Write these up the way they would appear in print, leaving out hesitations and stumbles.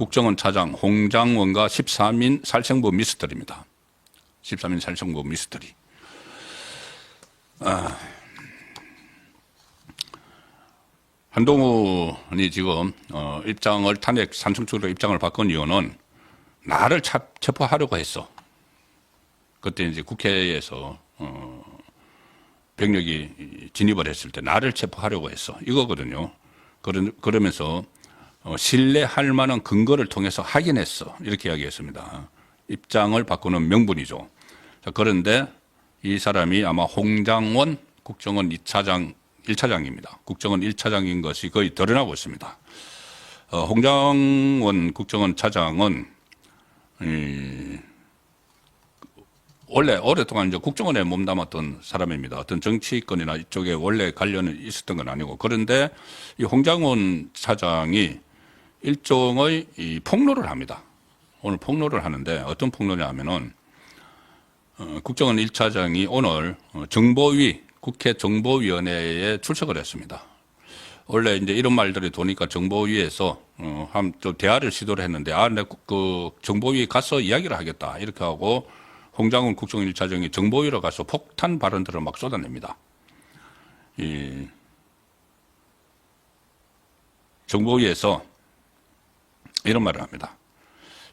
국정원 차장 홍장원과 13인 살생부 미스터리입니다. 13인 살생부 미스터리. 한동훈이 지금 입장을 탄핵 산청축으로 입장을 바꾼 이유는 나를 체포하려고 했어. 그때 이제 국회에서 병력이 진입을 했을 때 나를 체포하려고 했어. 이거거든요. 그러면서 신뢰할 만한 근거를 통해서 확인했어. 이렇게 이야기했습니다. 입장을 바꾸는 명분이죠. 자, 그런데 이 사람이 아마 홍장원 국정원 1차장입니다. 국정원 1차장인 것이 거의 드러나고 있습니다. 홍장원 국정원 차장은 원래 오랫동안 이제 국정원에 몸담았던 사람입니다. 어떤 정치권이나 이쪽에 원래 관련이 있었던 건 아니고. 그런데 이 홍장원 차장이 일종의 이 폭로를 합니다. 오늘 폭로를 하는데 어떤 폭로냐 하면은 국정원 1차장이 오늘 정보위, 국회 정보위원회에 출석을 했습니다. 원래 이제 이런 말들이 도니까 정보위에서 좀 대화를 시도를 했는데, 내 그 정보위 가서 이야기를 하겠다. 이렇게 하고 홍장원 국정원 1차장이 정보위로 가서 폭탄 발언들을 막 쏟아냅니다. 이 정보위에서 이런 말을 합니다.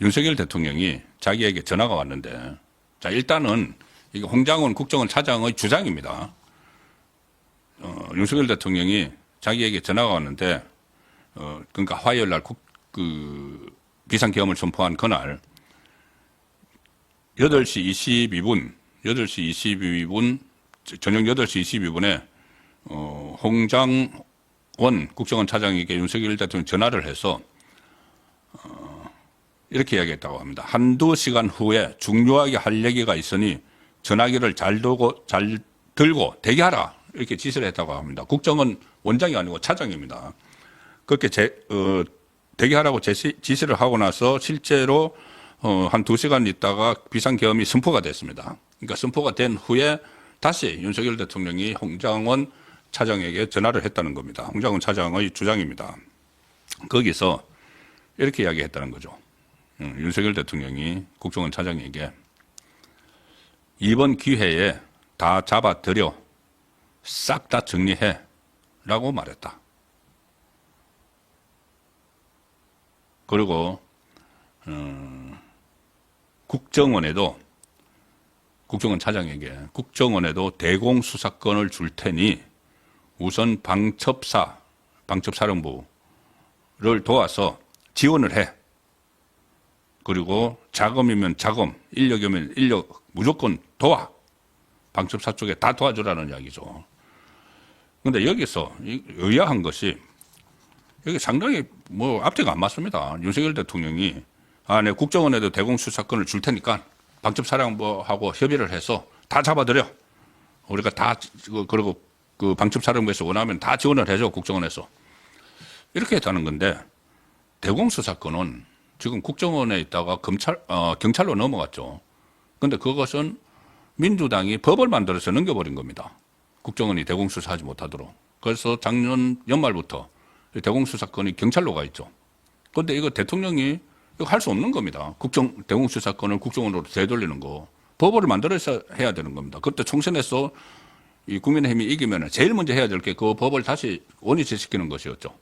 윤석열 대통령이 자기에게 전화가 왔는데, 자, 일단은 이게 홍장원 국정원 차장의 주장입니다. 윤석열 대통령이 자기에게 전화가 왔는데, 그러니까 화요일 날 비상계엄을 선포한 그날, 8시 22분, 저녁 8시 22분에, 홍장원 국정원 차장에게 윤석열 대통령이 전화를 해서, 이렇게 이야기했다고 합니다. 한두 시간 후에 중요하게 할 얘기가 있으니 전화기를 잘 들고 대기하라. 이렇게 지시를 했다고 합니다. 국정원 원장이 아니고 차장입니다. 그렇게 대기하라고 지시를 하고 나서 실제로 한 2시간 있다가 비상계엄이 선포가 됐습니다. 그러니까 선포가 된 후에 다시 윤석열 대통령이 홍장원 차장에게 전화를 했다는 겁니다. 홍장원 차장의 주장입니다. 거기서 이렇게 이야기했다는 거죠. 윤석열 대통령이 국정원 차장에게 이번 기회에 다 잡아들여 싹 다 정리해 라고 말했다. 그리고 국정원 차장에게 국정원에도 대공수사권을 줄 테니 우선 방첩사령부를 도와서 지원을 해. 그리고 자금이면 자금, 인력이면 인력 무조건 도와. 방첩사 쪽에 다 도와주라는 이야기죠. 그런데 여기서 의아한 것이 여기 상당히 앞뒤가 안 맞습니다. 윤석열 대통령이 내 국정원에도 대공수사권을 줄 테니까 방첩사령부하고 협의를 해서 다 잡아들여. 우리가 다 그리고 그 방첩사령부에서 원하면 다 지원을 해줘, 국정원에서. 이렇게 했다는 건데, 대공수사권은 지금 국정원에 있다가 경찰로 넘어갔죠. 그런데 그것은 민주당이 법을 만들어서 넘겨버린 겁니다. 국정원이 대공수사하지 못하도록. 그래서 작년 연말부터 대공수사권이 경찰로 가 있죠. 그런데 이거 대통령이 이거 할 수 없는 겁니다. 대공수사권을 국정원으로 되돌리는 거. 법을 만들어서 해야 되는 겁니다. 그때 총선에서 이 국민의힘이 이기면 제일 먼저 해야 될 게 그 법을 다시 원위치시키는 것이었죠.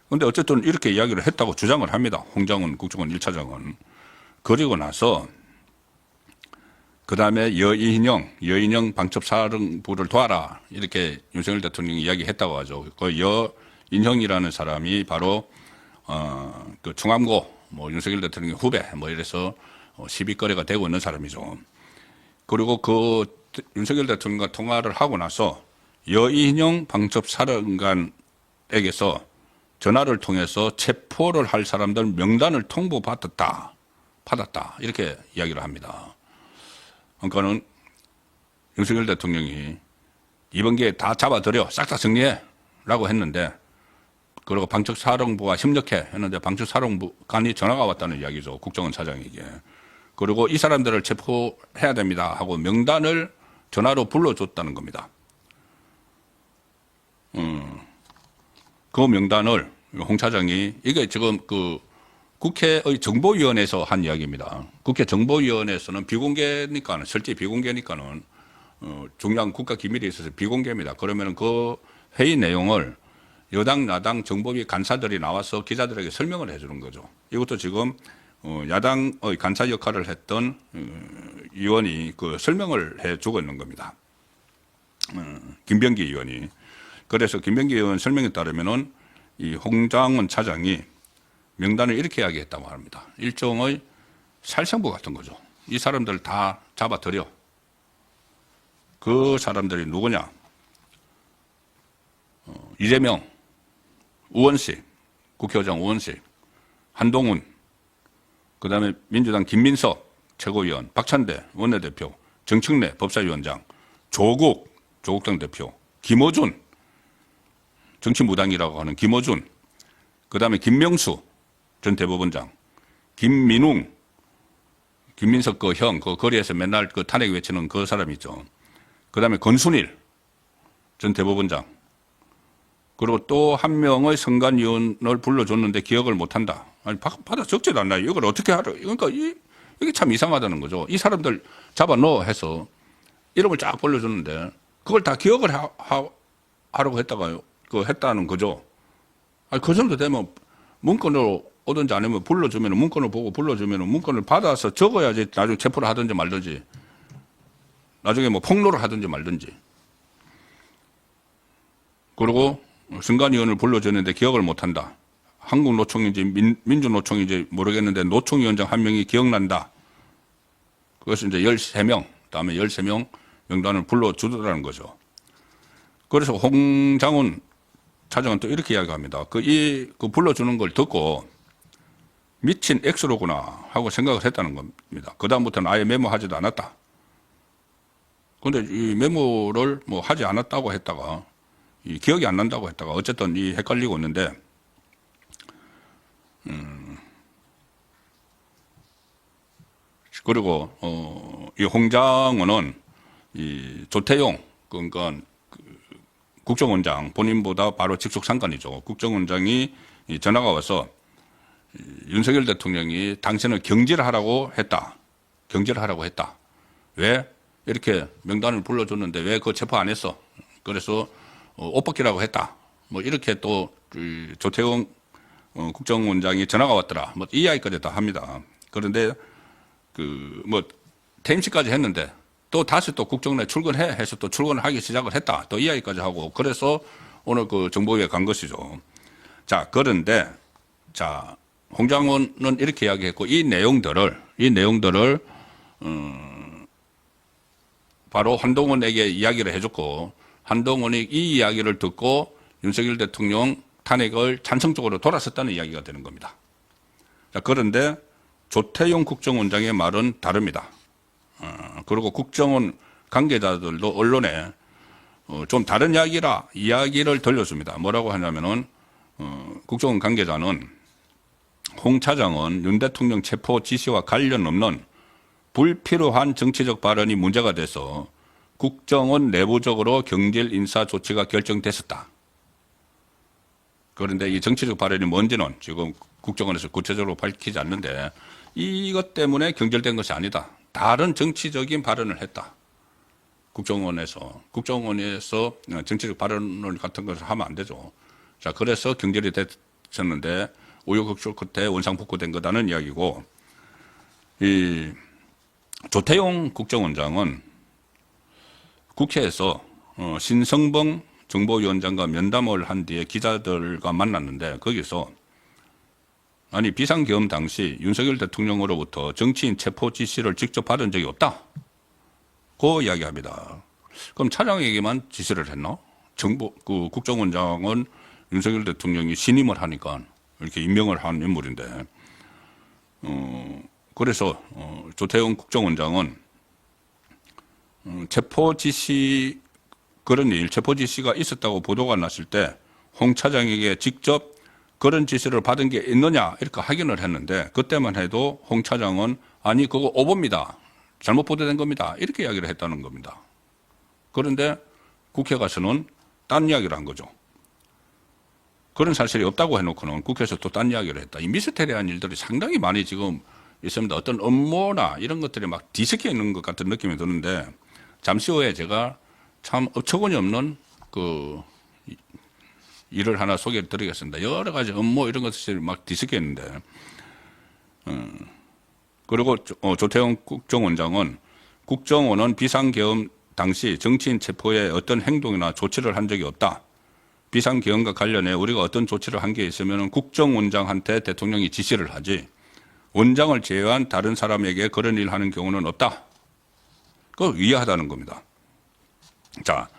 그런데 어쨌든 이렇게 이야기를 했다고 주장을 합니다. 홍장원 국정원 1차장은. 그리고 나서 그 다음에 여인영 방첩사령부를 도와라. 이렇게 윤석열 대통령이 이야기했다고 하죠. 그 여인형이라는 사람이 바로 그 충암고 윤석열 대통령 후배 이래서 시비거리가 되고 있는 사람이죠. 그리고 그 윤석열 대통령과 통화를 하고 나서 여인영 방첩사령관에게서 전화를 통해서 체포를 할 사람들 명단을 통보받았다. 이렇게 이야기를 합니다. 그러니까는 윤석열 대통령이 이번 기회에 다 잡아들여 싹 다 정리해 라고 했는데, 그리고 방첩사령부와 협력해 했는데 방첩사령부관이 전화가 왔다는 이야기죠. 국정원 차장에게. 그리고 이 사람들을 체포해야 됩니다 하고 명단을 전화로 불러줬다는 겁니다. 그 명단을 홍 차장이, 이게 지금 국회의 정보위원회에서 한 이야기입니다. 국회 정보위원회에서는 비공개니까는, 실제 비공개니까는, 중요한 국가 기밀에 있어서 비공개입니다. 그러면 그 회의 내용을 여당, 야당 정보위 간사들이 나와서 기자들에게 설명을 해 주는 거죠. 이것도 지금 야당의 간사 역할을 했던 의원이 그 설명을 해 주고 있는 겁니다. 김병기 의원이. 그래서 김병기 의원 설명에 따르면은 이 홍장원 차장이 명단을 이렇게 이야기했다고 합니다. 일종의 살생부 같은 거죠. 이 사람들 다 잡아들여. 그 사람들이 누구냐? 이재명, 우원식, 국회의장 우원식, 한동훈, 그 다음에 민주당 김민석 최고위원, 박찬대 원내대표, 정청래 법사위원장, 조국 대표, 김어준, 정치무당이라고 하는 김어준, 그 다음에 김명수 전 대법원장, 김민웅, 김민석 그 형, 그 거리에서 맨날 그 탄핵 외치는 그 사람 있죠. 그 다음에 권순일 전 대법원장, 그리고 또 한 명의 선관위원을 불러줬는데 기억을 못한다. 아니, 받아 적지도 않나요? 이걸 어떻게 하려? 그러니까 이게 참 이상하다는 거죠. 이 사람들 잡아 넣어 해서 이름을 쫙 불러줬는데 그걸 다 기억을 하라고 했다가요. 했다는 거죠. 아니, 그 정도 되면 문건으로 오든지 아니면 불러주면 문건을 보고 불러주면 문건을 받아서 적어야지 나중에 체포를 하든지 말든지 나중에 뭐 폭로를 하든지 말든지. 그리고 선관위원을 불러줬는데 기억을 못한다. 한국노총인지 민주노총인지 모르겠는데 노총위원장 한 명이 기억난다. 그것은 이제 13명, 다음에 13명 명단을 불러주더라는 거죠. 그래서 홍장훈 차장은 또 이렇게 이야기합니다. 그 불러주는 걸 듣고 미친 엑스로구나 하고 생각을 했다는 겁니다. 그다음부터는 아예 메모하지도 않았다. 그런데 이 메모를 뭐 하지 않았다고 했다가 이 기억이 안 난다고 했다가 어쨌든 이 헷갈리고 있는데 그리고 이 홍장원은 이 조태용 그러니까 국정원장 본인보다 바로 직속 상관이죠. 국정원장이 전화가 와서 윤석열 대통령이 당신을 경질하라고 했다. 경질하라고 했다. 왜 이렇게 명단을 불러줬는데 왜 그거 체포 안 했어? 그래서 옷 벗기라고 했다. 뭐 이렇게 또 조태용 국정원장이 전화가 왔더라. 뭐 이 이야기까지 다 합니다. 그런데 뭐 퇴임식까지 했는데 또 다시 또 국정원에 출근해 해서 또 출근을 하기 시작을 했다. 또 이 이야기까지 하고 그래서 오늘 그 정보위에 간 것이죠. 자, 그런데 자, 홍장원은 이렇게 이야기했고 이 내용들을 바로 한동훈에게 이야기를 해줬고 한동훈이 이 이야기를 듣고 윤석열 대통령 탄핵을 찬성적으로 돌아섰다는 이야기가 되는 겁니다. 자, 그런데 조태용 국정원장의 말은 다릅니다. 그리고 국정원 관계자들도 언론에 좀 다른 이야기를 들려줍니다. 뭐라고 하냐면은 국정원 관계자는 홍 차장은 윤 대통령 체포 지시와 관련 없는 불필요한 정치적 발언이 문제가 돼서 국정원 내부적으로 경질 인사 조치가 결정됐었다. 그런데 이 정치적 발언이 뭔지는 지금 국정원에서 구체적으로 밝히지 않는데 이것 때문에 경질된 것이 아니다. 다른 정치적인 발언을 했다. 국정원에서 정치적 발언 같은 것을 하면 안 되죠. 자, 그래서 경질이 됐었는데 우여곡절 끝에 원상복구된 거다는 이야기고 이 조태용 국정원장은 국회에서 신성범 정보위원장과 면담을 한 뒤에 기자들과 만났는데 거기서 아니 비상계엄 당시 윤석열 대통령으로부터 정치인 체포 지시를 직접 받은 적이 없다. 그 이야기합니다. 그럼 차장에게만 지시를 했나? 국정원장은 윤석열 대통령이 신임을 하니까 이렇게 임명을 한 인물인데 그래서 조태용 국정원장은 체포 지시 체포 지시가 있었다고 보도가 났을 때 홍 차장에게 직접 그런 지시를 받은 게 있느냐 이렇게 확인을 했는데 그때만 해도 홍 차장은 아니 그거 오보입니다. 잘못 보도된 겁니다. 이렇게 이야기를 했다는 겁니다. 그런데 국회 가서는 딴 이야기를 한 거죠. 그런 사실이 없다고 해놓고는 국회에서 또 딴 이야기를 했다. 이 미스테리한 일들이 상당히 많이 지금 있습니다. 어떤 업무나 이런 것들이 막 뒤섞여 있는 것 같은 느낌이 드는데, 잠시 후에 제가 참 어처구니 없는 그 일을 하나 소개를 드리겠습니다. 여러 가지 업무 이런 것들이 막 뒤섞여 있는데, 그리고 조태용 국정원장은 국정원은 비상계엄 당시 정치인 체포에 어떤 행동이나 조치를 한 적이 없다. 비상계엄과 관련해 우리가 어떤 조치를 한 게 있으면 국정원장한테 대통령이 지시를 하지 원장을 제외한 다른 사람에게 그런 일을 하는 경우는 없다. 그거 위의하다는 겁니다. 자,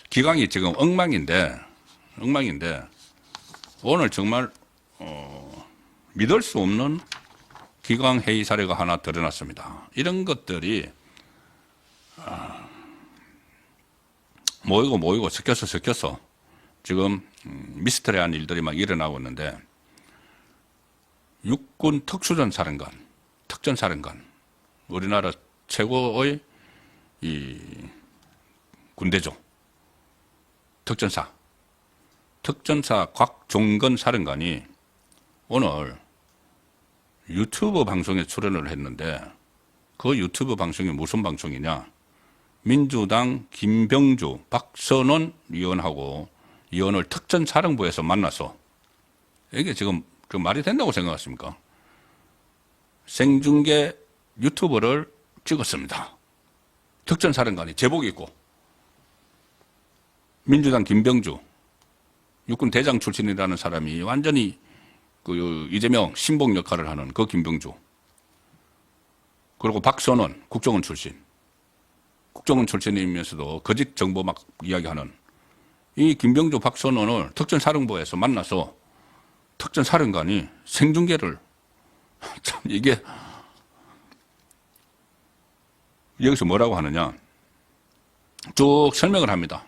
기강이 지금 엉망인데 오늘 정말 믿을 수 없는 기강 회의 사례가 하나 드러났습니다. 이런 것들이 모이고 섞여서 지금 미스터리한 일들이 막 일어나고 있는데, 육군 특수전사령관, 특전사령관, 우리나라 최고의 이 군대죠. 특전사 곽종건 사령관이 오늘 유튜브 방송에 출연을 했는데, 그 유튜브 방송이 무슨 방송이냐? 민주당 김병주, 박선원 의원하고 의원을 특전사령부에서 만나서, 이게 지금 그 말이 된다고 생각하십니까? 생중계 유튜브를 찍었습니다. 특전사령관이 제복 입고, 민주당 김병주, 육군 대장 출신이라는 사람이 완전히 그 이재명 신복 역할을 하는 그 김병주, 그리고 박선원 국정원 출신이면서도 거짓 정보 막 이야기하는 이 김병주, 박선원을 특전사령부에서 만나서 특전사령관이 생중계를, 참 이게 여기서 뭐라고 하느냐, 쭉 설명을 합니다.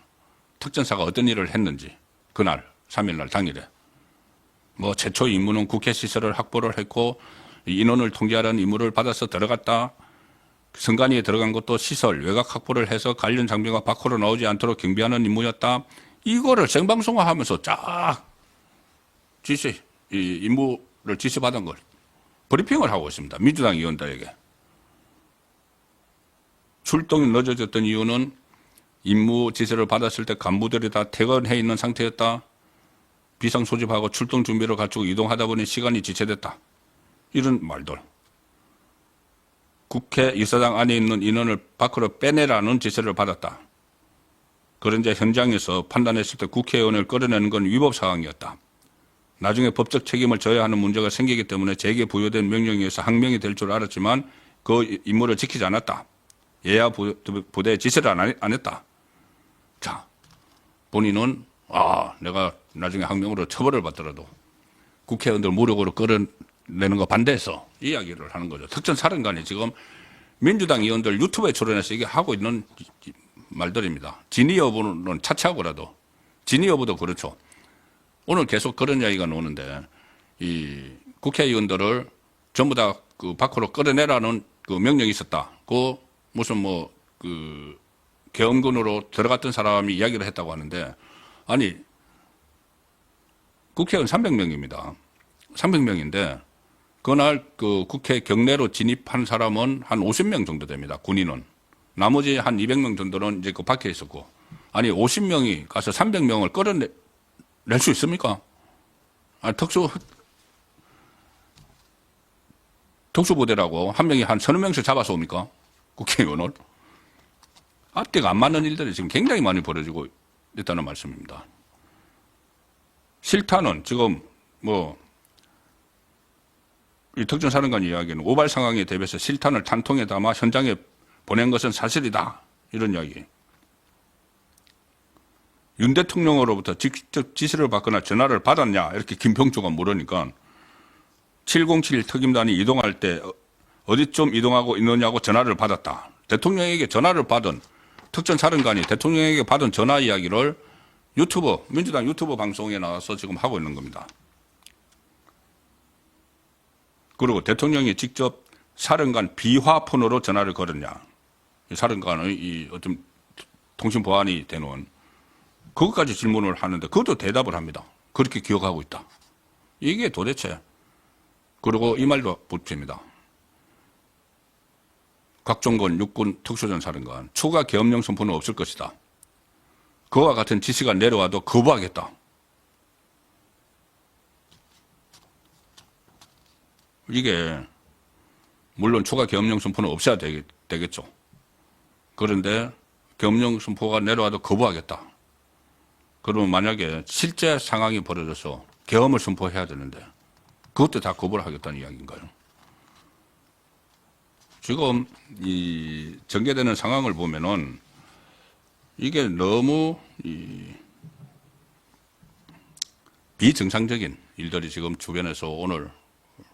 특전사가 어떤 일을 했는지, 그날 3일날 당일에 뭐 최초 임무는 국회 시설을 확보를 했고 인원을 통제하라는 임무를 받아서 들어갔다. 선관위에 들어간 것도 시설 외곽 확보를 해서 관련 장비가 밖으로 나오지 않도록 경비하는 임무였다. 이거를 생방송화하면서 쫙 임무를 지시받은 걸 브리핑을 하고 있습니다. 민주당 의원들에게. 출동이 늦어졌던 이유는 임무 지시를 받았을 때 간부들이 다 퇴근해 있는 상태였다. 비상 소집하고 출동 준비를 갖추고 이동하다 보니 시간이 지체됐다. 이런 말들. 국회 이사장 안에 있는 인원을 밖으로 빼내라는 지시를 받았다. 그런데 현장에서 판단했을 때 국회의원을 끌어내는 건 위법 사항이었다. 나중에 법적 책임을 져야 하는 문제가 생기기 때문에 제게 부여된 명령에 의해서 항명이 될 줄 알았지만 그 임무를 지키지 않았다. 예하 부대에 지시를 안 했다. 자, 본인은 내가 나중에 항명으로 처벌을 받더라도 국회의원들 무력으로 끌어내는 거 반대해서 이야기를 하는 거죠. 특전사령관이 지금 민주당 의원들 유튜브에 출연해서 이게 하고 있는 말들입니다. 진위 여부는 차치하고라도, 진위 여부도 그렇죠. 오늘 계속 그런 이야기가 나오는데, 이 국회의원들을 전부 다 그 밖으로 끌어내라는 그 명령이 있었다. 그 무슨 계엄군으로 들어갔던 사람이 이야기를 했다고 하는데, 아니, 국회의원 300명입니다. 300명인데, 그날 그 국회 경내로 진입한 사람은 한 50명 정도 됩니다. 군인은. 나머지 한 200명 정도는 이제 그 밖에 있었고, 아니, 50명이 가서 300명을 끌어낼 수 있습니까? 아니, 특수부대라고 한 명이 한 서너 명씩 잡아서 옵니까? 국회의원을? 앞뒤가 안 맞는 일들이 지금 굉장히 많이 벌어지고 있다는 말씀입니다. 실탄은 지금 이 특전사령관 이야기는 오발 상황에 대비해서 실탄을 탄통에 담아 현장에 보낸 것은 사실이다. 이런 이야기. 윤 대통령으로부터 직접 지시를 받거나 전화를 받았냐? 이렇게 김병주가 물으니까 707 특임단이 이동할 때 어디쯤 이동하고 있느냐고 전화를 받았다. 대통령에게 전화를 받은 특전사령관이 대통령에게 받은 전화 이야기를 민주당 유튜브 방송에 나와서 지금 하고 있는 겁니다. 그리고 대통령이 직접 사령관 비화폰으로 전화를 걸었냐. 이 사령관의 이 어떤 통신 보안이 되는 그것까지 질문을 하는데 그것도 대답을 합니다. 그렇게 기억하고 있다. 이게 도대체. 그리고 이 말도 붙입니다. 곽종건 육군 특수전사령관 추가 계엄령 선포는 없을 것이다. 그와 같은 지시가 내려와도 거부하겠다. 이게 물론 추가 계엄령 선포는 없어야 되겠죠. 그런데 계엄령 선포가 내려와도 거부하겠다. 그러면 만약에 실제 상황이 벌어져서 계엄을 선포해야 되는데 그것도 다 거부를 하겠다는 이야기인가요? 지금 이 전개되는 상황을 보면은 이게 너무 비정상적인 일들이 지금 주변에서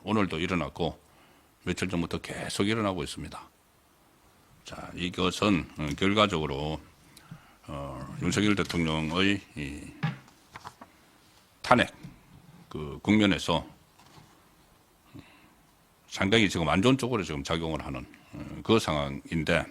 오늘도 일어났고 며칠 전부터 계속 일어나고 있습니다. 자, 이것은 결과적으로 윤석열 대통령의 탄핵 그 국면에서 상당히 지금 안 좋은 쪽으로 지금 작용을 하는 그 상황인데